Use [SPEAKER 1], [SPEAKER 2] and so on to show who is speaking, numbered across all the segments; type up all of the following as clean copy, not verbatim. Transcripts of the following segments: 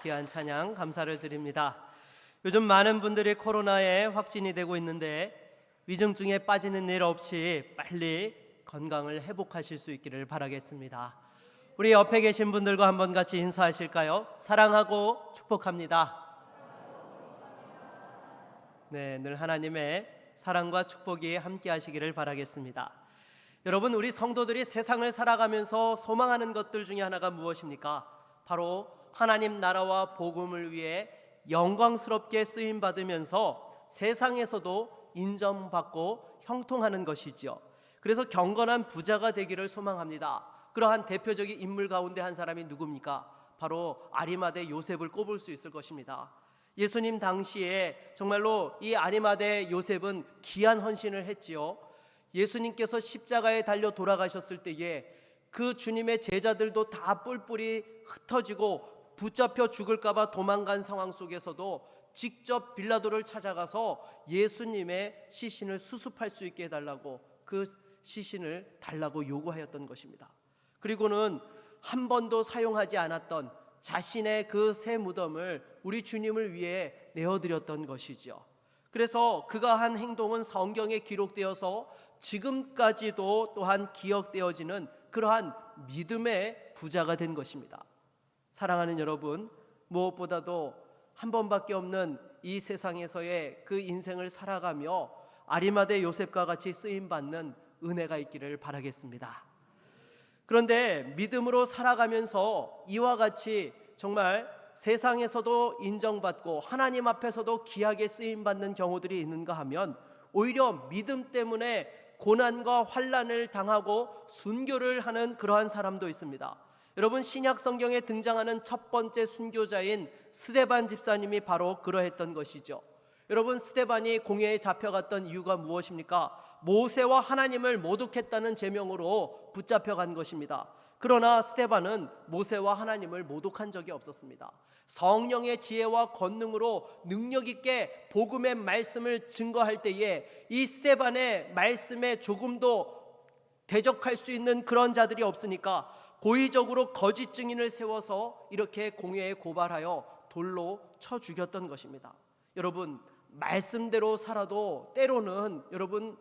[SPEAKER 1] 귀한 찬양 감사를 드립니다. 요즘 많은 분들이 코로나에 확진이 되고 있는데 위중증에 빠지는 일 없이 빨리 건강을 회복하실 수 있기를 바라겠습니다. 우리 옆에 계신 분들과 한번 같이 인사하실까요? 사랑하고 축복합니다. 네, 늘 하나님의 사랑과 축복이 함께 하시기를 바라겠습니다. 여러분, 우리 성도들이 세상을 살아가면서 소망하는 것들 중에 하나가 무엇입니까? 바로 하나님 나라와 복음을 위해 영광스럽게 쓰임 받으면서 세상에서도 인정받고 형통하는 것이죠. 그래서 경건한 부자가 되기를 소망합니다. 그러한 대표적인 인물 가운데 한 사람이 누굽니까? 바로 아리마대 요셉을 꼽을 수 있을 것입니다. 예수님 당시에 정말로 이 아리마대 요셉은 귀한 헌신을 했지요. 예수님께서 십자가에 달려 돌아가셨을 때에 그 주님의 제자들도 다 뿔뿔이 흩어지고 붙잡혀 죽을까봐 도망간 상황 속에서도 직접 빌라도를 찾아가서 예수님의 시신을 수습할 수 있게 해달라고 그 시신을 달라고 요구하였던 것입니다. 그리고는 한 번도 사용하지 않았던 자신의 그 새 무덤을 우리 주님을 위해 내어드렸던 것이죠. 그래서 그가 한 행동은 성경에 기록되어서 지금까지도 또한 기억되어지는 그러한 믿음의 부자가 된 것입니다. 사랑하는 여러분, 무엇보다도 한 번밖에 없는 이 세상에서의 그 인생을 살아가며 아리마대 요셉과 같이 쓰임받는 은혜가 있기를 바라겠습니다. 그런데 믿음으로 살아가면서 이와 같이 정말 세상에서도 인정받고 하나님 앞에서도 귀하게 쓰임받는 경우들이 있는가 하면 오히려 믿음 때문에 고난과 환난을 당하고 순교를 하는 그러한 사람도 있습니다. 여러분, 신약 성경에 등장하는 첫 번째 순교자인 스데반 집사님이 바로 그러했던 것이죠. 여러분, 스데반이 공회에 잡혀갔던 이유가 무엇입니까? 모세와 하나님을 모독했다는 제명으로 붙잡혀간 것입니다. 그러나 스데반은 모세와 하나님을 모독한 적이 없었습니다. 성령의 지혜와 권능으로 능력 있게 복음의 말씀을 증거할 때에 이 스데반의 말씀에 조금도 대적할 수 있는 그런 자들이 없으니까 고의적으로 거짓 증인을 세워서 이렇게 공회에 고발하여 돌로 쳐 죽였던 것입니다. 여러분, 말씀대로 살아도 때로는 여러분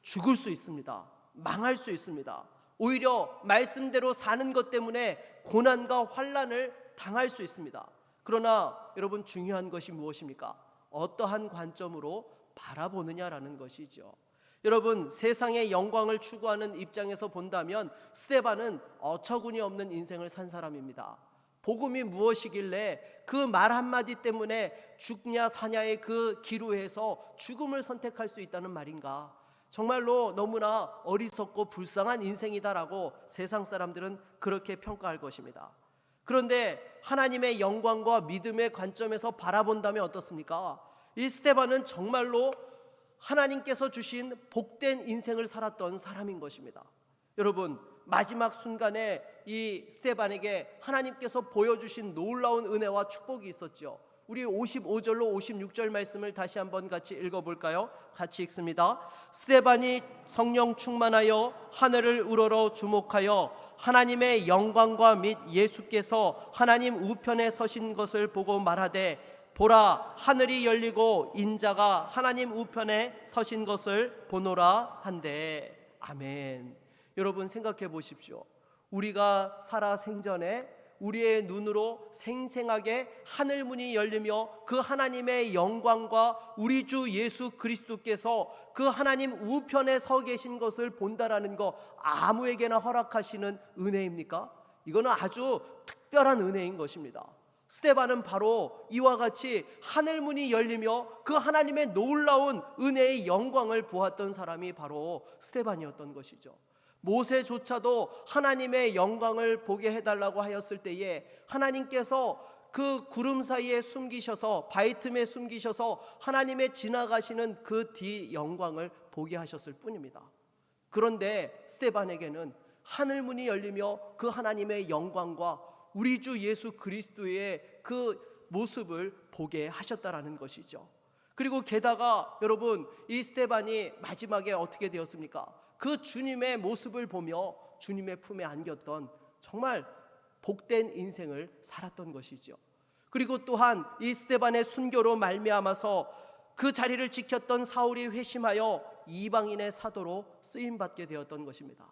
[SPEAKER 1] 죽을 수 있습니다. 망할 수 있습니다. 오히려 말씀대로 사는 것 때문에 고난과 환난을 당할 수 있습니다. 그러나 여러분, 중요한 것이 무엇입니까? 어떠한 관점으로 바라보느냐라는 것이죠. 여러분, 세상의 영광을 추구하는 입장에서 본다면 스데반은 어처구니 없는 인생을 산 사람입니다. 복음이 무엇이길래 그 말 한마디 때문에 죽냐 사냐의 그 기로에서 죽음을 선택할 수 있다는 말인가? 정말로 너무나 어리석고 불쌍한 인생이다라고 세상 사람들은 그렇게 평가할 것입니다. 그런데 하나님의 영광과 믿음의 관점에서 바라본다면 어떻습니까? 이 스데반은 정말로 하나님께서 주신 복된 인생을 살았던 사람인 것입니다. 여러분, 마지막 순간에 이 스데반에게 하나님께서 보여주신 놀라운 은혜와 축복이 있었죠. 우리 55절로 56절 말씀을 다시 한번 같이 읽어볼까요? 같이 읽습니다. 스데반이 성령 충만하여 하늘을 우러러 주목하여 하나님의 영광과 및 예수께서 하나님 우편에 서신 것을 보고 말하되, 보라, 하늘이 열리고 인자가 하나님 우편에 서신 것을 보노라 한대. 아멘. 여러분, 생각해 보십시오. 우리가 살아 생전에 우리의 눈으로 생생하게 하늘문이 열리며 그 하나님의 영광과 우리 주 예수 그리스도께서 그 하나님 우편에 서 계신 것을 본다라는 거 아무에게나 허락하시는 은혜입니까? 이거는 아주 특별한 은혜인 것입니다. 스데반은 바로 이와 같이 하늘문이 열리며 그 하나님의 놀라운 은혜의 영광을 보았던 사람이 바로 스데반이었던 것이죠. 모세조차도 하나님의 영광을 보게 해달라고 하였을 때에 하나님께서 그 구름 사이에 숨기셔서 바위 틈에 숨기셔서 하나님의 지나가시는 그 뒤 영광을 보게 하셨을 뿐입니다. 그런데 스데반에게는 하늘문이 열리며 그 하나님의 영광과 우리 주 예수 그리스도의 그 모습을 보게 하셨다라는 것이죠. 그리고 게다가 여러분, 이 스데반이 마지막에 어떻게 되었습니까? 그 주님의 모습을 보며 주님의 품에 안겼던 정말 복된 인생을 살았던 것이죠. 그리고 또한 이 스데반의 순교로 말미암아서 그 자리를 지켰던 사울이 회심하여 이방인의 사도로 쓰임받게 되었던 것입니다.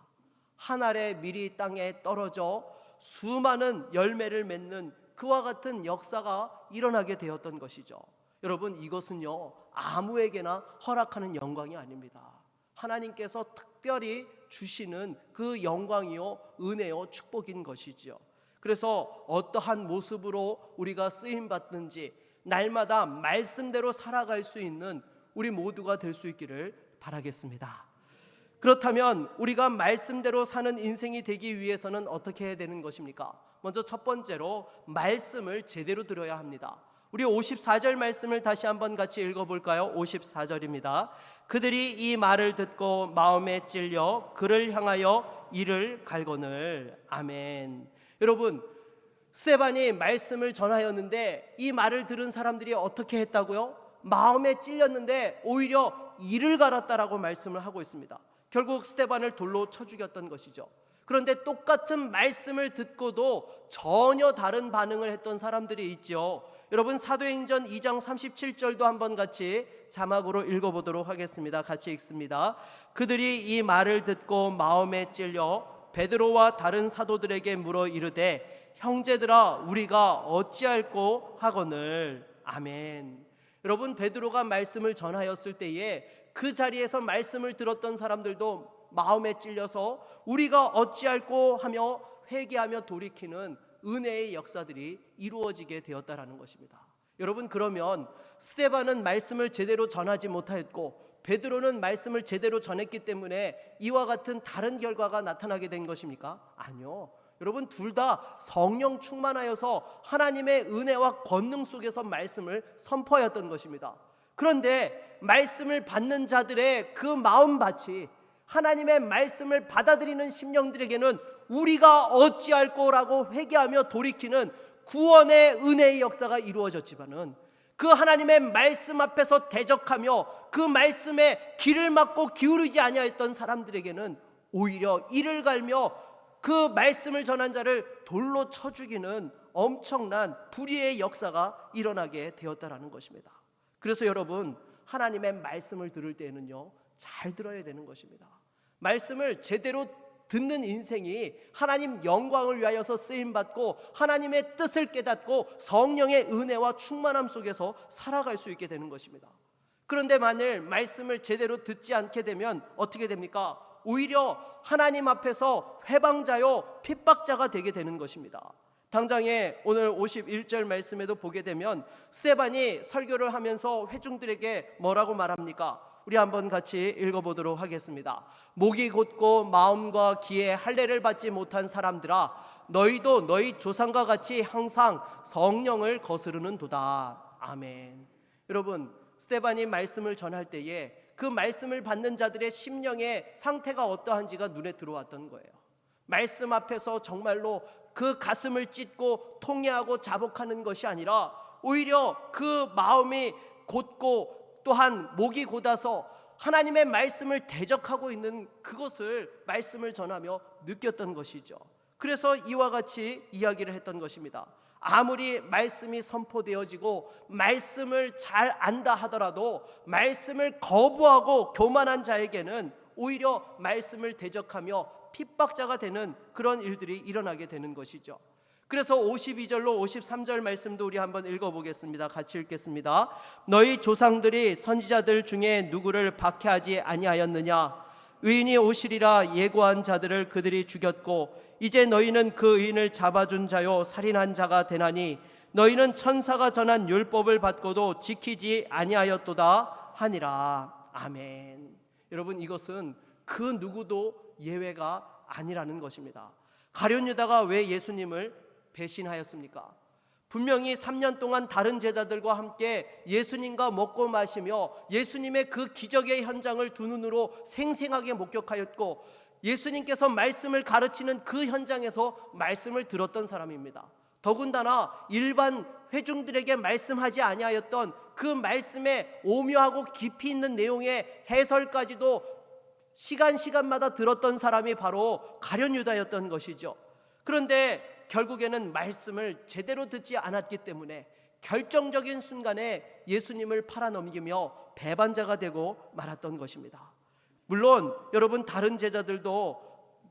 [SPEAKER 1] 한 알의 밀이 땅에 떨어져 수많은 열매를 맺는 그와 같은 역사가 일어나게 되었던 것이죠. 여러분, 이것은요 아무에게나 허락하는 영광이 아닙니다. 하나님께서 특별히 주시는 그 영광이요 은혜요 축복인 것이죠. 그래서 어떠한 모습으로 우리가 쓰임받든지 날마다 말씀대로 살아갈 수 있는 우리 모두가 될 수 있기를 바라겠습니다. 그렇다면 우리가 말씀대로 사는 인생이 되기 위해서는 어떻게 해야 되는 것입니까? 먼저 첫 번째로 말씀을 제대로 들어야 합니다. 우리 54절 말씀을 다시 한번 같이 읽어볼까요? 54절입니다. 그들이 이 말을 듣고 마음에 찔려 그를 향하여 이를 갈거늘. 아멘. 여러분, 스데반이 말씀을 전하였는데 이 말을 들은 사람들이 어떻게 했다고요? 마음에 찔렸는데 오히려 이를 갈았다라고 말씀을 하고 있습니다. 결국 스데반을 돌로 쳐 죽였던 것이죠. 그런데 똑같은 말씀을 듣고도 전혀 다른 반응을 했던 사람들이 있죠. 여러분, 사도행전 2장 37절도 한번 같이 자막으로 읽어보도록 하겠습니다. 같이 읽습니다. 그들이 이 말을 듣고 마음에 찔려 베드로와 다른 사도들에게 물어 이르되 형제들아 우리가 어찌할꼬 하거늘. 아멘. 여러분, 베드로가 말씀을 전하였을 때에 그 자리에서 말씀을 들었던 사람들도 마음에 찔려서 우리가 어찌할꼬 하며 회개하며 돌이키는 은혜의 역사들이 이루어지게 되었다라는 것입니다. 여러분, 그러면 스데반은 말씀을 제대로 전하지 못하였고 베드로는 말씀을 제대로 전했기 때문에 이와 같은 다른 결과가 나타나게 된 것입니까? 아니요. 여러분, 둘 다 성령 충만하여서 하나님의 은혜와 권능 속에서 말씀을 선포하였던 것입니다. 그런데 말씀을 받는 자들의 그 마음밭이 하나님의 말씀을 받아들이는 심령들에게는 우리가 어찌할꼬라고 회개하며 돌이키는 구원의 은혜의 역사가 이루어졌지만은 그 하나님의 말씀 앞에서 대적하며 그 말씀에 귀를 막고 기울이지 아니하였던 사람들에게는 오히려 이를 갈며 그 말씀을 전한 자를 돌로 쳐 죽이는 엄청난 불의의 역사가 일어나게 되었다라는 것입니다. 그래서 여러분, 하나님의 말씀을 들을 때에는요 잘 들어야 되는 것입니다. 말씀을 제대로 듣는 인생이 하나님 영광을 위하여서 쓰임받고 하나님의 뜻을 깨닫고 성령의 은혜와 충만함 속에서 살아갈 수 있게 되는 것입니다. 그런데 만일 말씀을 제대로 듣지 않게 되면 어떻게 됩니까? 오히려 하나님 앞에서 회방자요 핍박자가 되게 되는 것입니다. 당장에 오늘 51절 말씀에도 보게 되면 스데반이 설교를 하면서 회중들에게 뭐라고 말합니까? 우리 한번 같이 읽어보도록 하겠습니다. 목이 곧고 마음과 귀에 할례를 받지 못한 사람들아, 너희도 너희 조상과 같이 항상 성령을 거스르는 도다. 아멘. 여러분, 스데반이 말씀을 전할 때에 그 말씀을 받는 자들의 심령의 상태가 어떠한지가 눈에 들어왔던 거예요. 말씀 앞에서 정말로 그 가슴을 찢고 통회하고 자복하는 것이 아니라 오히려 그 마음이 곧고 또한 목이 곧아서 하나님의 말씀을 대적하고 있는 그것을 말씀을 전하며 느꼈던 것이죠. 그래서 이와 같이 이야기를 했던 것입니다. 아무리 말씀이 선포되어지고 말씀을 잘 안다 하더라도 말씀을 거부하고 교만한 자에게는 오히려 말씀을 대적하며 핍박자가 되는 그런 일들이 일어나게 되는 것이죠. 그래서 52절로 53절 말씀도 우리 한번 읽어보겠습니다. 같이 읽겠습니다. 너희 조상들이 선지자들 중에 누구를 박해하지 아니하였느냐? 의인이 오시리라 예고한 자들을 그들이 죽였고 이제 너희는 그 의인을 잡아준 자요 살인한 자가 되나니 너희는 천사가 전한 율법을 받고도 지키지 아니하였도다 하니라. 아멘. 여러분, 이것은 그 누구도 예외가 아니라는 것입니다. 가룟 유다가 왜 예수님을 배신하였습니까? 분명히 3년 동안 다른 제자들과 함께 예수님과 먹고 마시며 예수님의 그 기적의 현장을 두 눈으로 생생하게 목격하였고 예수님께서 말씀을 가르치는 그 현장에서 말씀을 들었던 사람입니다. 더군다나 일반 회중들에게 말씀하지 아니하였던 그 말씀의 오묘하고 깊이 있는 내용의 해설까지도 시간마다 들었던 사람이 바로 가룟 유다였던 것이죠. 그런데 결국에는 말씀을 제대로 듣지 않았기 때문에 결정적인 순간에 예수님을 팔아넘기며 배반자가 되고 말았던 것입니다. 물론 여러분, 다른 제자들도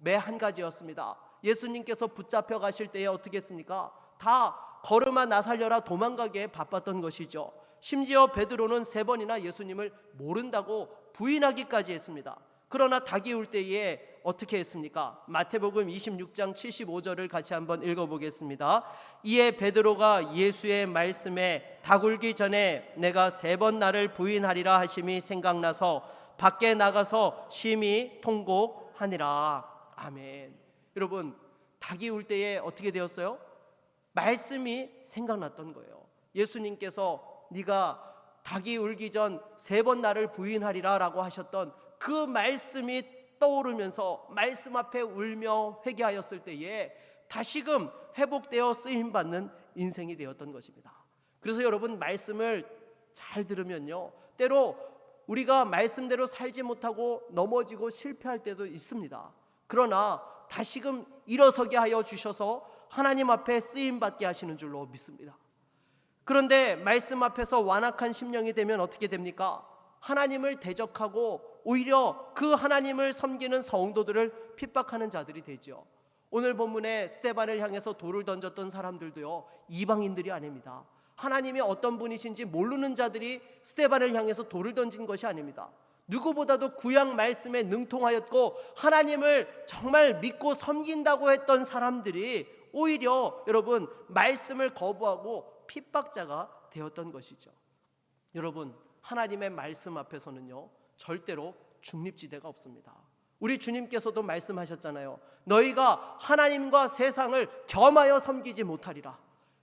[SPEAKER 1] 매 한 가지였습니다. 예수님께서 붙잡혀 가실 때에 어떻게 했습니까? 다 걸음아 나 살려라 도망가기에 바빴던 것이죠. 심지어 베드로는 3번이나 예수님을 모른다고 부인하기까지 했습니다. 그러나 닭이 울 때에 어떻게 했습니까? 마태복음 26장 75절을 같이 한번 읽어보겠습니다. 이에 베드로가 예수의 말씀에 닭 울기 전에 내가 3번 나를 부인하리라 하심이 생각나서 밖에 나가서 심히 통곡하니라. 아멘. 여러분, 닭이 울 때에 어떻게 되었어요? 말씀이 생각났던 거예요. 예수님께서 네가 닭이 울기 전 3번 나를 부인하리라 라고 하셨던 그 말씀이 떠오르면서 말씀 앞에 울며 회개하였을 때에 다시금 회복되어 쓰임받는 인생이 되었던 것입니다. 그래서 여러분, 말씀을 잘 들으면요, 때로 우리가 말씀대로 살지 못하고 넘어지고 실패할 때도 있습니다. 그러나 다시금 일어서게 하여 주셔서 하나님 앞에 쓰임받게 하시는 줄로 믿습니다. 그런데 말씀 앞에서 완악한 심령이 되면 어떻게 됩니까? 하나님을 대적하고 오히려 그 하나님을 섬기는 성도들을 핍박하는 자들이 되죠. 오늘 본문에 스데반을 향해서 돌을 던졌던 사람들도요, 이방인들이 아닙니다. 하나님이 어떤 분이신지 모르는 자들이 스데반을 향해서 돌을 던진 것이 아닙니다. 누구보다도 구약 말씀에 능통하였고 하나님을 정말 믿고 섬긴다고 했던 사람들이 오히려 여러분, 말씀을 거부하고 핍박자가 되었던 것이죠. 여러분, 하나님의 말씀 앞에서는요, 절대로 중립지대가 없습니다. 우리 주님께서도 말씀하셨잖아요. 너희가 하나님과 세상을 겸하여 섬기지 못하리라.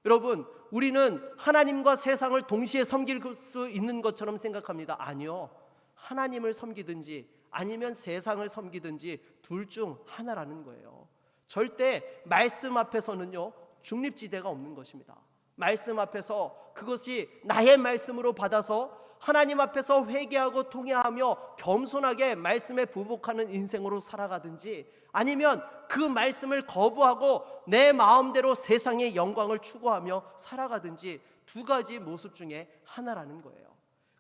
[SPEAKER 1] 여러분, 우리는 하나님과 세상을 동시에 섬길 수 있는 것처럼 생각합니다. 아니요, 하나님을 섬기든지 아니면 세상을 섬기든지 둘 중 하나라는 거예요. 절대 말씀 앞에서는요, 중립지대가 없는 것입니다. 말씀 앞에서 그것이 나의 말씀으로 받아서 하나님 앞에서 회개하고 통회하며 겸손하게 말씀에 부복하는 인생으로 살아가든지, 아니면 그 말씀을 거부하고 내 마음대로 세상의 영광을 추구하며 살아가든지, 두 가지 모습 중에 하나라는 거예요.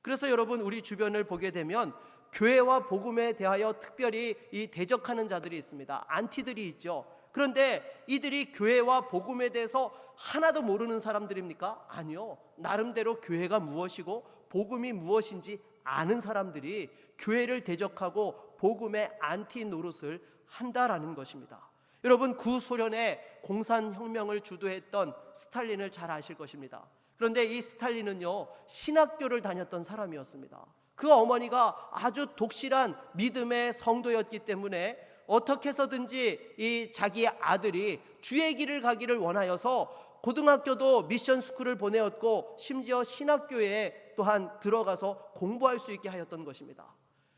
[SPEAKER 1] 그래서 여러분, 우리 주변을 보게 되면 교회와 복음에 대하여 특별히 이 대적하는 자들이 있습니다. 안티들이 있죠. 그런데 이들이 교회와 복음에 대해서 하나도 모르는 사람들입니까? 아니요. 나름대로 교회가 무엇이고 복음이 무엇인지 아는 사람들이 교회를 대적하고 복음의 안티 노릇을 한다라는 것입니다. 여러분, 구소련의 공산혁명을 주도했던 스탈린을 잘 아실 것입니다. 그런데 이 스탈린은요, 신학교를 다녔던 사람이었습니다. 그 어머니가 아주 독실한 믿음의 성도였기 때문에 어떻게 해서든지 이 자기의 아들이 주의 길을 가기를 원하여서 고등학교도 미션 스쿨을 보내었고, 심지어 신학교에 또한 들어가서 공부할 수 있게 하였던 것입니다.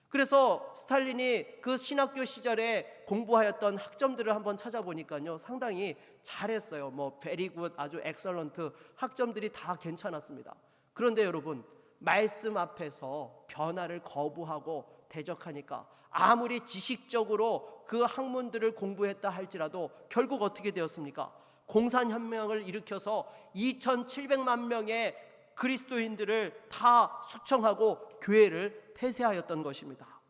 [SPEAKER 1] 그래서 스탈린이 그 신학교 시절에 공부하였던 학점들을 한번 찾아보니까요, 상당히 잘했어요. very good, 아주 excellent, 학점들이 다 괜찮았습니다. 그런데 여러분, 말씀 앞에서 변화를 거부하고 대적하니까 아무리 지식적으로 그 학문들을 공부했다 할지라도 결국 어떻게 되었습니까? 공산혁명을 일으켜서 2700만 명의 그리스도인들을 다 숙청하고 교회를 폐쇄하였던 것입니다.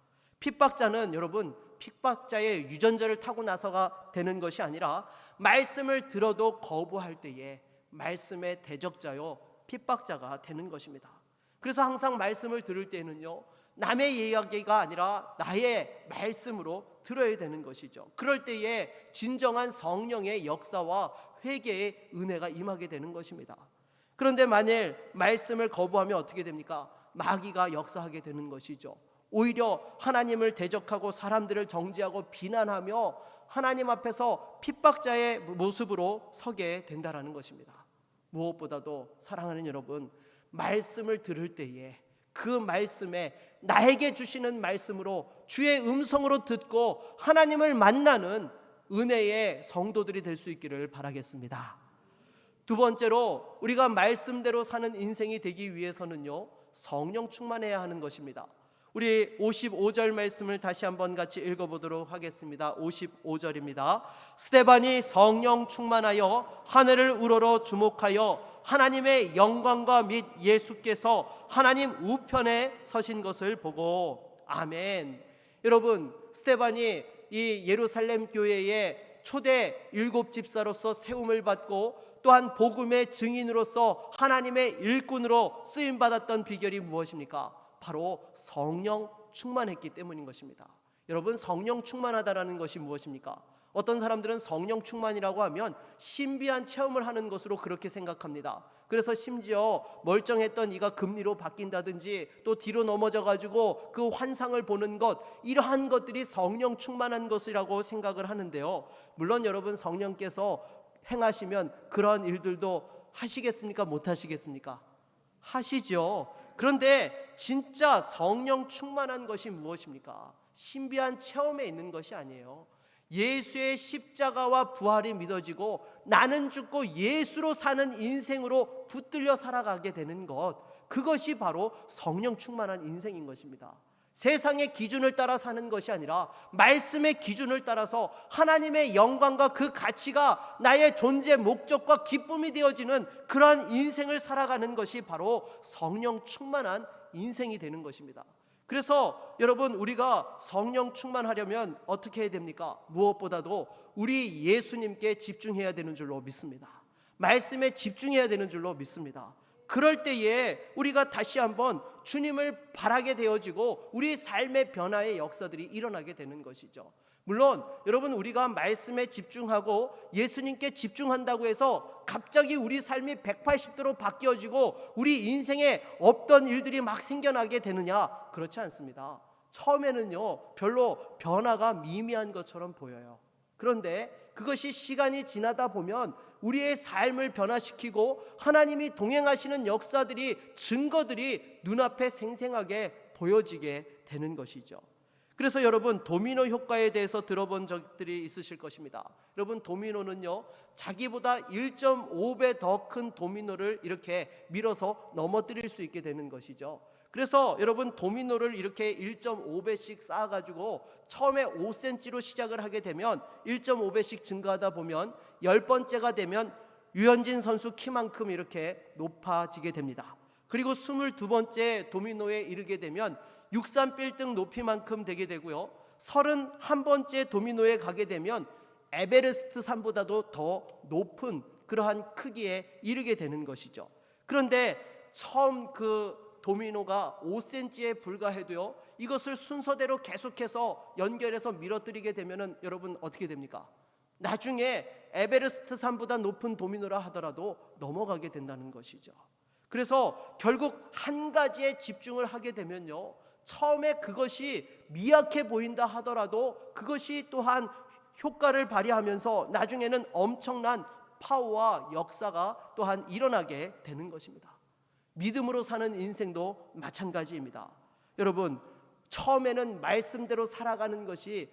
[SPEAKER 1] 핍박자는 여러분, 핍박자의 유전자를 타고 나서가 되는 것이 아니라 말씀을 들어도 거부할 때에 말씀의 대적자요, 핍박자가 되는 것입니다. 그래서 항상 말씀을 들을 때는요, 남의 이야기가 아니라 나의 말씀으로 들어야 되는 것이죠. 그럴 때에 진정한 성령의 역사와 회개의 은혜가 임하게 되는 것입니다. 그런데 만일 말씀을 거부하면 어떻게 됩니까? 마귀가 역사하게 되는 것이죠. 오히려 하나님을 대적하고 사람들을 정죄하고 비난하며 하나님 앞에서 핍박자의 모습으로 서게 된다라는 것입니다. 무엇보다도 사랑하는 여러분, 말씀을 들을 때에 그 말씀에 나에게 주시는 말씀으로 주의 음성으로 듣고 하나님을 만나는 은혜의 성도들이 될 수 있기를 바라겠습니다. 두 번째로, 우리가 말씀대로 사는 인생이 되기 위해서는요, 성령 충만해야 하는 것입니다. 우리 55절 말씀을 다시 한번 같이 읽어보도록 하겠습니다. 55절입니다. 스데반이 성령 충만하여 하늘을 우러러 주목하여 하나님의 영광과 및 예수께서 하나님 우편에 서신 것을 보고. 아멘. 여러분, 스데반이 이 예루살렘 교회의 초대 7집사로서 세움을 받고 또한 복음의 증인으로서 하나님의 일꾼으로 쓰임받았던 비결이 무엇입니까? 바로 성령 충만했기 때문인 것입니다. 여러분, 성령 충만하다라는 것이 무엇입니까? 어떤 사람들은 성령 충만이라고 하면 신비한 체험을 하는 것으로 그렇게 생각합니다. 그래서 심지어 멀쩡했던 이가 금리로 바뀐다든지 또 뒤로 넘어져 가지고 그 환상을 보는 것, 이러한 것들이 성령 충만한 것이라고 생각을 하는데요, 물론 여러분, 성령께서 행하시면 그러한 일들도 하시겠습니까? 못 하시겠습니까? 하시죠. 그런데 진짜 성령 충만한 것이 무엇입니까? 신비한 체험에 있는 것이 아니에요. 예수의 십자가와 부활이 믿어지고 나는 죽고 예수로 사는 인생으로 붙들려 살아가게 되는 것, 그것이 바로 성령 충만한 인생인 것입니다. 세상의 기준을 따라 사는 것이 아니라 말씀의 기준을 따라서 하나님의 영광과 그 가치가 나의 존재 목적과 기쁨이 되어지는 그러한 인생을 살아가는 것이 바로 성령 충만한 인생이 되는 것입니다. 그래서 여러분, 우리가 성령 충만하려면 어떻게 해야 됩니까? 무엇보다도 우리 예수님께 집중해야 되는 줄로 믿습니다. 말씀에 집중해야 되는 줄로 믿습니다. 그럴 때에 우리가 다시 한번 주님을 바라게 되어지고 우리 삶의 변화의 역사들이 일어나게 되는 것이죠. 물론 여러분, 우리가 말씀에 집중하고 예수님께 집중한다고 해서 갑자기 우리 삶이 180도로 바뀌어지고 우리 인생에 없던 일들이 막 생겨나게 되느냐? 그렇지 않습니다. 처음에는요, 별로 변화가 미미한 것처럼 보여요. 그런데 그것이 시간이 지나다 보면 우리의 삶을 변화시키고 하나님이 동행하시는 역사들이, 증거들이 눈앞에 생생하게 보여지게 되는 것이죠. 그래서 여러분, 도미노 효과에 대해서 들어본 적들이 있으실 것입니다. 여러분, 도미노는요, 자기보다 1.5배 더 큰 도미노를 이렇게 밀어서 넘어뜨릴 수 있게 되는 것이죠. 그래서 여러분, 도미노를 이렇게 1.5배씩 쌓아가지고 처음에 5cm로 시작을 하게 되면 1.5배씩 증가하다 보면 10번째가 되면 유현진 선수 키만큼 이렇게 높아지게 됩니다. 그리고 22번째 도미노에 이르게 되면 63빌딩 높이만큼 되게 되고요, 31번째 도미노에 가게 되면 에베레스트 산보다도 더 높은 그러한 크기에 이르게 되는 것이죠. 그런데 처음 그 도미노가 5cm에 불과해도요, 이것을 순서대로 계속해서 연결해서 밀어뜨리게 되면은 여러분 어떻게 됩니까? 나중에 에베레스트 산보다 높은 도미노라 하더라도 넘어가게 된다는 것이죠. 그래서 결국 한 가지에 집중을 하게 되면요, 처음에 그것이 미약해 보인다 하더라도 그것이 또한 효과를 발휘하면서 나중에는 엄청난 파워와 역사가 또한 일어나게 되는 것입니다. 믿음으로 사는 인생도 마찬가지입니다. 여러분, 처음에는 말씀대로 살아가는 것이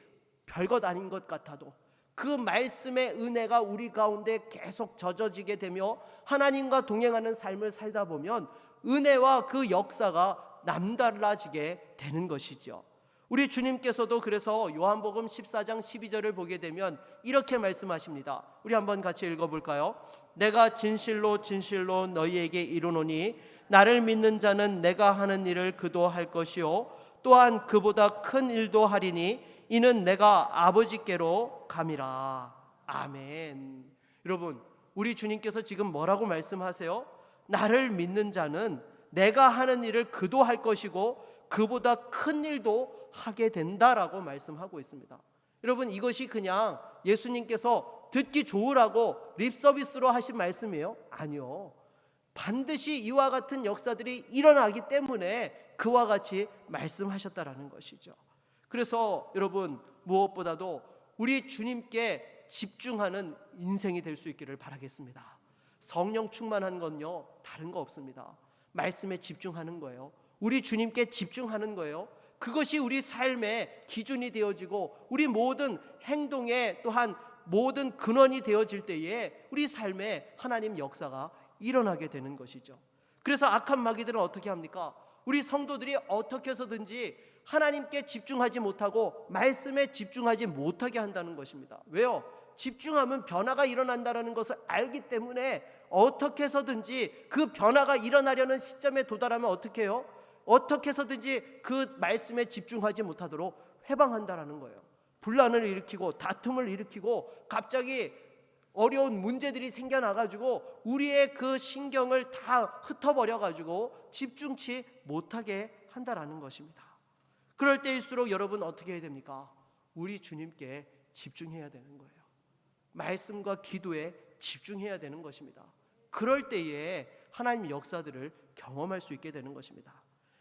[SPEAKER 1] 별것 아닌 것 같아도 그 말씀의 은혜가 우리 가운데 계속 젖어지게 되며 하나님과 동행하는 삶을 살다 보면 은혜와 그 역사가 남달라지게 되는 것이죠. 우리 주님께서도 그래서 요한복음 14장 12절을 보게 되면 이렇게 말씀하십니다. 우리 한번 같이 읽어볼까요? 내가 진실로 진실로 너희에게 이르노니 나를 믿는 자는 내가 하는 일을 그도 할 것이요 또한 그보다 큰 일도 하리니 이는 내가 아버지께로 감이라. 아멘. 여러분, 우리 주님께서 지금 뭐라고 말씀하세요? 나를 믿는 자는 내가 하는 일을 그도 할 것이고 그보다 큰 일도 하게 된다라고 말씀하고 있습니다. 여러분, 이것이 그냥 예수님께서 듣기 좋으라고 립서비스로 하신 말씀이에요? 아니요. 반드시 이와 같은 역사들이 일어나기 때문에 그와 같이 말씀하셨다라는 것이죠. 그래서 여러분, 무엇보다도 우리 주님께 집중하는 인생이 될 수 있기를 바라겠습니다. 성령 충만한 건요, 다른 거 없습니다. 말씀에 집중하는 거예요. 우리 주님께 집중하는 거예요. 그것이 우리 삶의 기준이 되어지고 우리 모든 행동에 또한 모든 근원이 되어질 때에 우리 삶에 하나님 역사가 일어나게 되는 것이죠. 그래서 악한 마귀들은 어떻게 합니까? 우리 성도들이 어떻게 해서든지 하나님께 집중하지 못하고 말씀에 집중하지 못하게 한다는 것입니다. 왜요? 집중하면 변화가 일어난다는 것을 알기 때문에 어떻게 해서든지 그 변화가 일어나려는 시점에 도달하면 어떻게 해요? 어떻게 해서든지 그 말씀에 집중하지 못하도록 해방한다는 거예요. 분란을 일으키고 다툼을 일으키고 갑자기 어려운 문제들이 생겨나가지고 우리의 그 신경을 다 흩어버려가지고 집중치 못하게 한다는 것입니다. 그럴 때일수록 여러분 어떻게 해야 됩니까? 우리 주님께 집중해야 되는 거예요. 말씀과 기도에 집중해야 되는 것입니다. 그럴 때에 하나님 역사들을 경험할 수 있게 되는 것입니다.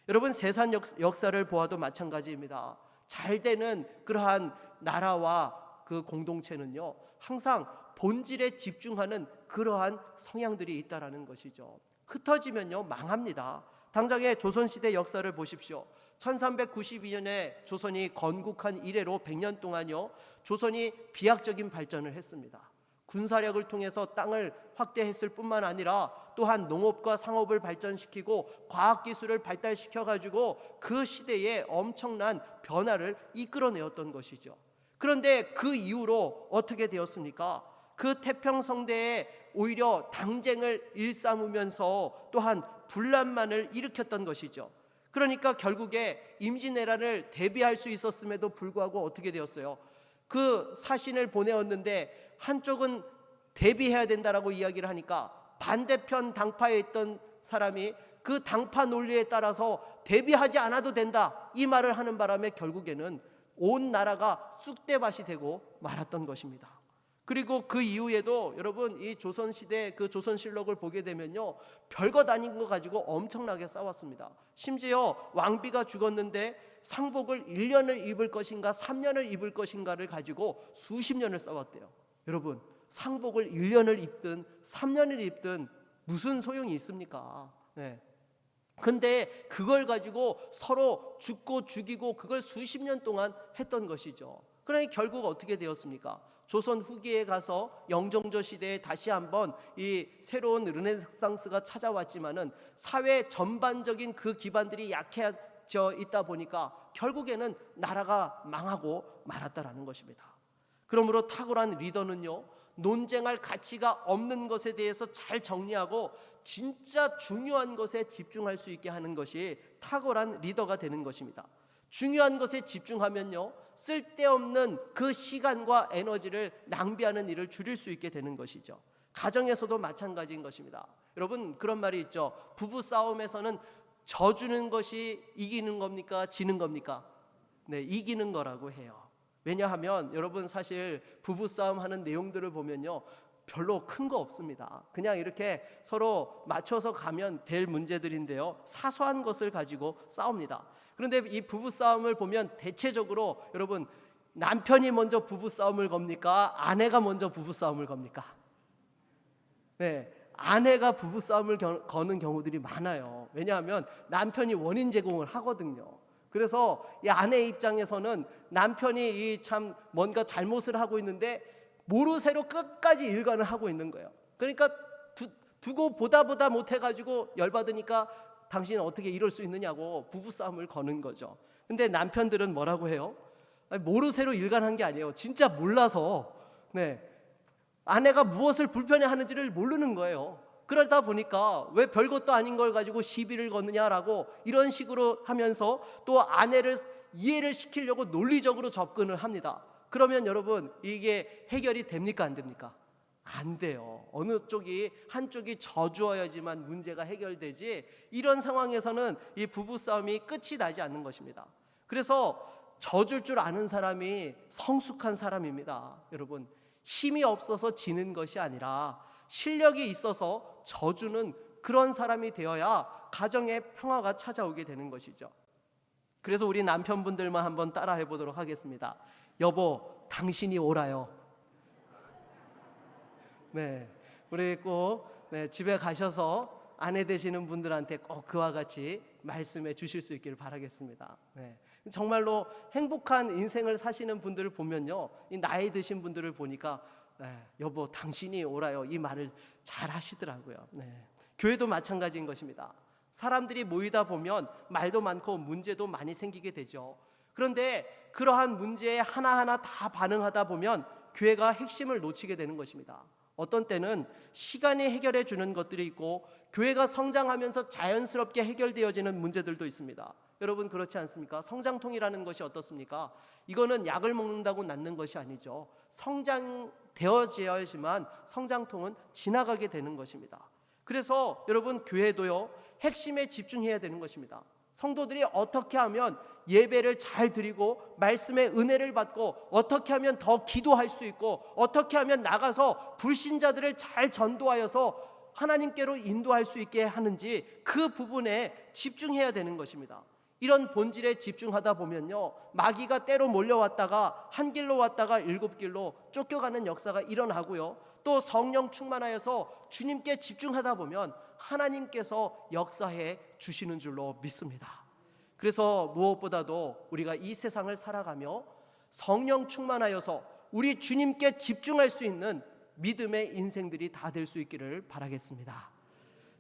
[SPEAKER 1] 여러분 세상 역사를 보아도 마찬가지입니다. 잘 되는 그러한 나라와 그 공동체는요 항상 본질에 집중하는 그러한 성향들이 있다라는 것이죠. 흩어지면요 망합니다. 당장의 조선시대 역사를 보십시오. 1392년에 조선이 건국한 이래로 100년 동안요 조선이 비약적인 발전을 했습니다. 군사력을 통해서 땅을 확대했을 뿐만 아니라 또한 농업과 상업을 발전시키고 과학기술을 발달시켜가지고 그 시대에 엄청난 변화를 이끌어내었던 것이죠. 그런데 그 이후로 어떻게 되었습니까? 그 태평성대에 오히려 당쟁을 일삼으면서 또한 분란만을 일으켰던 것이죠. 그러니까 결국에 임진왜란을 대비할 수 있었음에도 불구하고 어떻게 되었어요? 그 사신을 보내었는데 한쪽은 대비해야 된다라고 이야기를 하니까 반대편 당파에 있던 사람이 그 당파 논리에 따라서 대비하지 않아도 된다 이 말을 하는 바람에 결국에는 온 나라가 쑥대밭이 되고 말았던 것입니다. 그리고 그 이후에도 여러분 이 조선시대 그 조선실록을 보게 되면요 별것 아닌 거 가지고 엄청나게 싸웠습니다. 심지어 왕비가 죽었는데 상복을 1년을 입을 것인가 3년을 입을 것인가를 가지고 수십 년을 싸웠대요. 여러분 상복을 1년을 입든 3년을 입든 무슨 소용이 있습니까? 네. 근데 그걸 가지고 서로 죽고 죽이고 그걸 수십 년 동안 했던 것이죠. 그러니 결국 어떻게 되었습니까? 조선 후기에 가서 영종조 시대에 다시 한번 이 새로운 르네상스가 찾아왔지만은 사회 전반적인 그 기반들이 약해져 있다 보니까 결국에는 나라가 망하고 말았다라는 것입니다. 그러므로 탁월한 리더는요 논쟁할 가치가 없는 것에 대해서 잘 정리하고 진짜 중요한 것에 집중할 수 있게 하는 것이 탁월한 리더가 되는 것입니다. 중요한 것에 집중하면요 쓸데없는 그 시간과 에너지를 낭비하는 일을 줄일 수 있게 되는 것이죠. 가정에서도 마찬가지인 것입니다. 여러분 그런 말이 있죠. 부부 싸움에서는 져주는 것이 이기는 겁니까? 지는 겁니까? 네, 이기는 거라고 해요. 왜냐하면 여러분 사실 부부 싸움 하는 내용들을 보면요 별로 큰 거 없습니다. 그냥 이렇게 서로 맞춰서 가면 될 문제들인데요 사소한 것을 가지고 싸웁니다. 그런데 이 부부 싸움을 보면 대체적으로 여러분 남편이 먼저 부부 싸움을 겁니까? 아내가 먼저 부부 싸움을 겁니까? 네, 아내가 부부 싸움을 거는 경우들이 많아요. 왜냐하면 남편이 원인 제공을 하거든요. 그래서 이 아내 입장에서는 남편이 이 참 뭔가 잘못을 하고 있는데 모르쇠로 끝까지 일관을 하고 있는 거예요. 그러니까 두고 보다 못해가지고 열받으니까 당신은 어떻게 이럴 수 있느냐고 부부싸움을 거는 거죠. 근데 남편들은 뭐라고 해요? 모르쇠로 일관한 게 아니에요. 진짜 몰라서 네, 아내가 무엇을 불편해하는지를 모르는 거예요. 그러다 보니까 왜 별것도 아닌 걸 가지고 시비를 거느냐라고 이런 식으로 하면서 또 아내를 이해를 시키려고 논리적으로 접근을 합니다. 그러면 여러분 이게 해결이 됩니까 안 됩니까? 안 돼요. 어느 쪽이 한쪽이 져주어야지만 문제가 해결되지 이런 상황에서는 이 부부싸움이 끝이 나지 않는 것입니다. 그래서 져줄 줄 아는 사람이 성숙한 사람입니다. 여러분 힘이 없어서 지는 것이 아니라 실력이 있어서 져주는 그런 사람이 되어야 가정의 평화가 찾아오게 되는 것이죠. 그래서 우리 남편분들만 한번 따라해 보도록 하겠습니다. 여보 당신이 오라요. 네, 우리 꼭 집에 가셔서 아내 되시는 분들한테 꼭 그와 같이 말씀해 주실 수 있기를 바라겠습니다. 네, 정말로 행복한 인생을 사시는 분들을 보면요, 이 나이 드신 분들을 보니까 여보 당신이 오라요 이 말을 잘 하시더라고요. 네, 교회도 마찬가지인 것입니다. 사람들이 모이다 보면 말도 많고 문제도 많이 생기게 되죠. 그런데 그러한 문제에 하나하나 다 반응하다 보면 교회가 핵심을 놓치게 되는 것입니다. 어떤 때는 시간이 해결해 주는 것들이 있고 교회가 성장하면서 자연스럽게 해결되어지는 문제들도 있습니다. 여러분 그렇지 않습니까? 성장통이라는 것이 어떻습니까? 이거는 약을 먹는다고 낫는 것이 아니죠. 성장되어져야지만 성장통은 지나가게 되는 것입니다. 그래서 여러분 교회도요, 핵심에 집중해야 되는 것입니다. 성도들이 어떻게 하면 예배를 잘 드리고 말씀의 은혜를 받고 어떻게 하면 더 기도할 수 있고 어떻게 하면 나가서 불신자들을 잘 전도하여서 하나님께로 인도할 수 있게 하는지 그 부분에 집중해야 되는 것입니다. 이런 본질에 집중하다 보면요, 마귀가 때로 몰려왔다가 한 길로 왔다가 일곱 길로 쫓겨가는 역사가 일어나고요, 또 성령 충만하여서 주님께 집중하다 보면 하나님께서 역사해 주시는 줄로 믿습니다. 그래서 무엇보다도 우리가 이 세상을 살아가며 성령 충만하여서 우리 주님께 집중할 수 있는 믿음의 인생들이 다 될 수 있기를 바라겠습니다.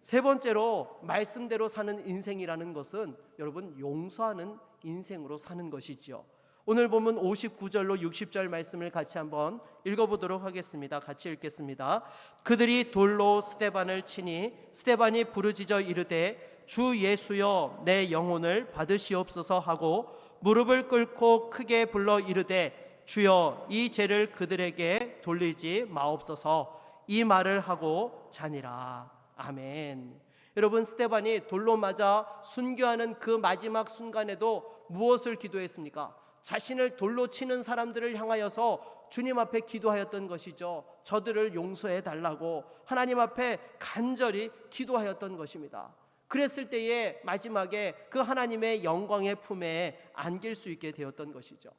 [SPEAKER 1] 세 번째로 말씀대로 사는 인생이라는 것은 여러분 용서하는 인생으로 사는 것이지요. 오늘 보면 59절로 60절 말씀을 같이 한번 읽어보도록 하겠습니다. 같이 읽겠습니다. 그들이 돌로 스데반을 치니 스데반이 부르짖어 이르되 주 예수여 내 영혼을 받으시옵소서 하고 무릎을 꿇고 크게 불러 이르되 주여 이 죄를 그들에게 돌리지 마옵소서. 이 말을 하고 자니라. 아멘. 여러분 스데반이 돌로 맞아 순교하는 그 마지막 순간에도 무엇을 기도했습니까? 자신을 돌로 치는 사람들을 향하여서 주님 앞에 기도하였던 것이죠. 저들을 용서해 달라고 하나님 앞에 간절히 기도하였던 것입니다. 그랬을 때에 마지막에 그 하나님의 영광의 품에 안길 수 있게 되었던 것이죠.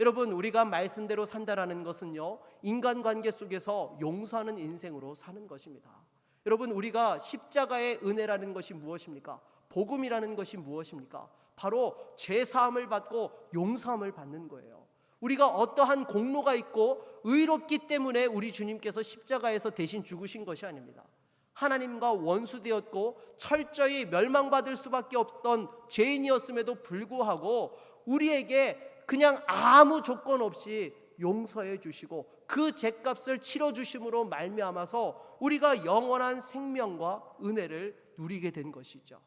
[SPEAKER 1] 여러분 우리가 말씀대로 산다라는 것은요, 인간관계 속에서 용서하는 인생으로 사는 것입니다. 여러분 우리가 십자가의 은혜라는 것이 무엇입니까? 복음이라는 것이 무엇입니까? 바로 죄사함을 받고 용서함을 받는 거예요. 우리가 어떠한 공로가 있고 의롭기 때문에 우리 주님께서 십자가에서 대신 죽으신 것이 아닙니다. 하나님과 원수되었고 철저히 멸망받을 수밖에 없던 죄인이었음에도 불구하고 우리에게 그냥 아무 조건 없이 용서해 주시고 그 죄값을 치러 주심으로 말미암아서 우리가 영원한 생명과 은혜를 누리게 된 것이죠.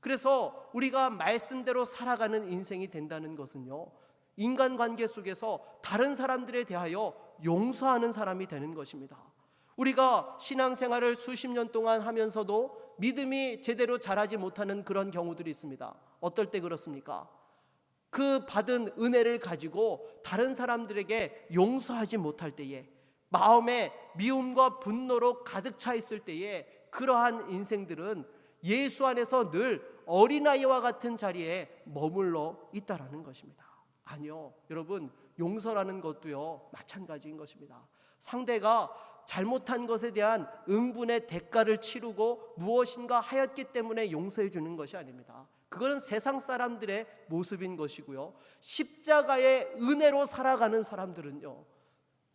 [SPEAKER 1] 그래서 우리가 말씀대로 살아가는 인생이 된다는 것은요, 인간관계 속에서 다른 사람들에 대하여 용서하는 사람이 되는 것입니다. 우리가 신앙생활을 수십 년 동안 하면서도 믿음이 제대로 자라지 못하는 그런 경우들이 있습니다. 어떨 때 그렇습니까? 그 받은 은혜를 가지고 다른 사람들에게 용서하지 못할 때에, 마음에 미움과 분노로 가득 차 있을 때에 그러한 인생들은 예수 안에서 늘 어린아이와 같은 자리에 머물러 있다라는 것입니다. 아니요, 여러분 용서라는 것도요 마찬가지인 것입니다. 상대가 잘못한 것에 대한 응분의 대가를 치르고 무엇인가 하였기 때문에 용서해 주는 것이 아닙니다. 그것은 세상 사람들의 모습인 것이고요, 십자가의 은혜로 살아가는 사람들은요,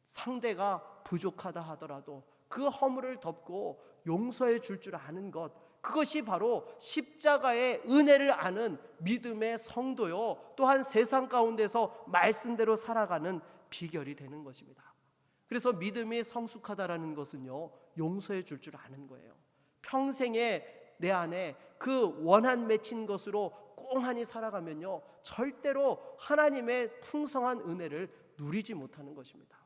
[SPEAKER 1] 상대가 부족하다 하더라도 그 허물을 덮고 용서해 줄 줄 아는 것, 그것이 바로 십자가의 은혜를 아는 믿음의 성도요, 또한 세상 가운데서 말씀대로 살아가는 비결이 되는 것입니다. 그래서 믿음이 성숙하다라는 것은요, 용서해 줄 줄 아는 거예요. 평생에 내 안에 그 원한 맺힌 것으로 꽁하니 살아가면요, 절대로 하나님의 풍성한 은혜를 누리지 못하는 것입니다.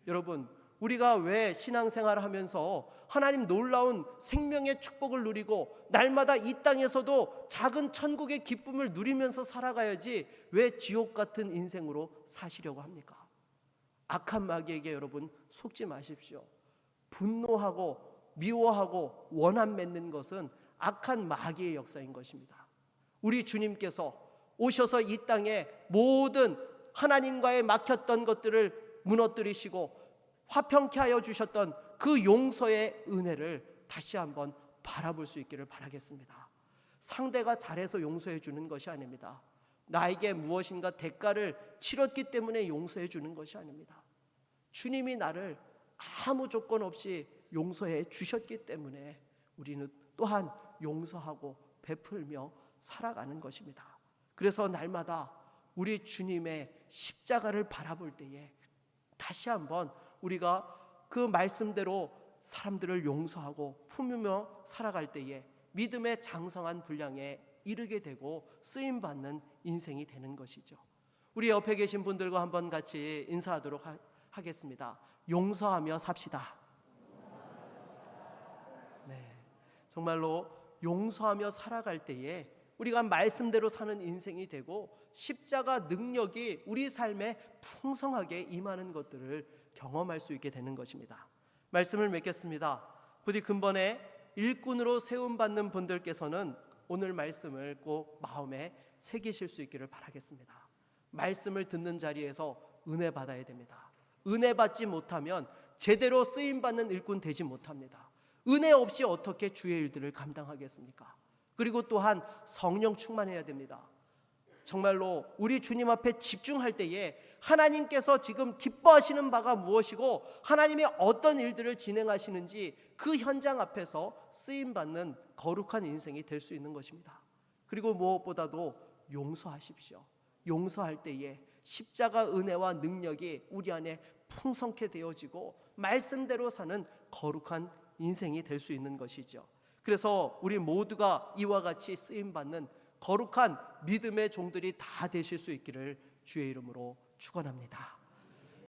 [SPEAKER 1] 여러분 우리가 왜 신앙생활을 하면서 하나님 놀라운 생명의 축복을 누리고 날마다 이 땅에서도 작은 천국의 기쁨을 누리면서 살아가야지 왜 지옥 같은 인생으로 사시려고 합니까? 악한 마귀에게 여러분 속지 마십시오. 분노하고 미워하고 원한 맺는 것은 악한 마귀의 역사인 것입니다. 우리 주님께서 오셔서 이 땅에 모든 하나님과의 막혔던 것들을 무너뜨리시고 화평케 하여 주셨던 그 용서의 은혜를 다시 한번 바라볼 수 있기를 바라겠습니다. 상대가 잘해서 용서해 주는 것이 아닙니다. 나에게 무엇인가 대가를 치렀기 때문에 용서해 주는 것이 아닙니다. 주님이 나를 아무 조건 없이 용서해 주셨기 때문에 우리는 또한 용서하고 베풀며 살아가는 것입니다. 그래서 날마다 우리 주님의 십자가를 바라볼 때에 다시 한번 우리가 그 말씀대로 사람들을 용서하고 품으며 살아갈 때에 믿음의 장성한 분량에 이르게 되고 쓰임받는 인생이 되는 것이죠. 우리 옆에 계신 분들과 한번 같이 인사하도록 하겠습니다. 용서하며 삽시다. 네, 정말로 용서하며 살아갈 때에 우리가 말씀대로 사는 인생이 되고 십자가 능력이 우리 삶에 풍성하게 임하는 것들을 경험할 수 있게 되는 것입니다. 말씀을 맺겠습니다. 부디 근본에 일꾼으로 세움받는 분들께서는 오늘 말씀을 꼭 마음에 새기실 수 있기를 바라겠습니다. 말씀을 듣는 자리에서 은혜 받아야 됩니다. 은혜 받지 못하면 제대로 쓰임받는 일꾼 되지 못합니다. 은혜 없이 어떻게 주의 일들을 감당하겠습니까? 그리고 또한 성령 충만해야 됩니다. 정말로 우리 주님 앞에 집중할 때에 하나님께서 지금 기뻐하시는 바가 무엇이고 하나님이 어떤 일들을 진행하시는지 그 현장 앞에서 쓰임받는 거룩한 인생이 될 수 있는 것입니다. 그리고 무엇보다도 용서하십시오. 용서할 때에 십자가 은혜와 능력이 우리 안에 풍성케 되어지고 말씀대로 사는 거룩한 인생이 될 수 있는 것이죠. 그래서 우리 모두가 이와 같이 쓰임받는 거룩한 믿음의 종들이 다 되실 수 있기를 주의 이름으로 축원합니다.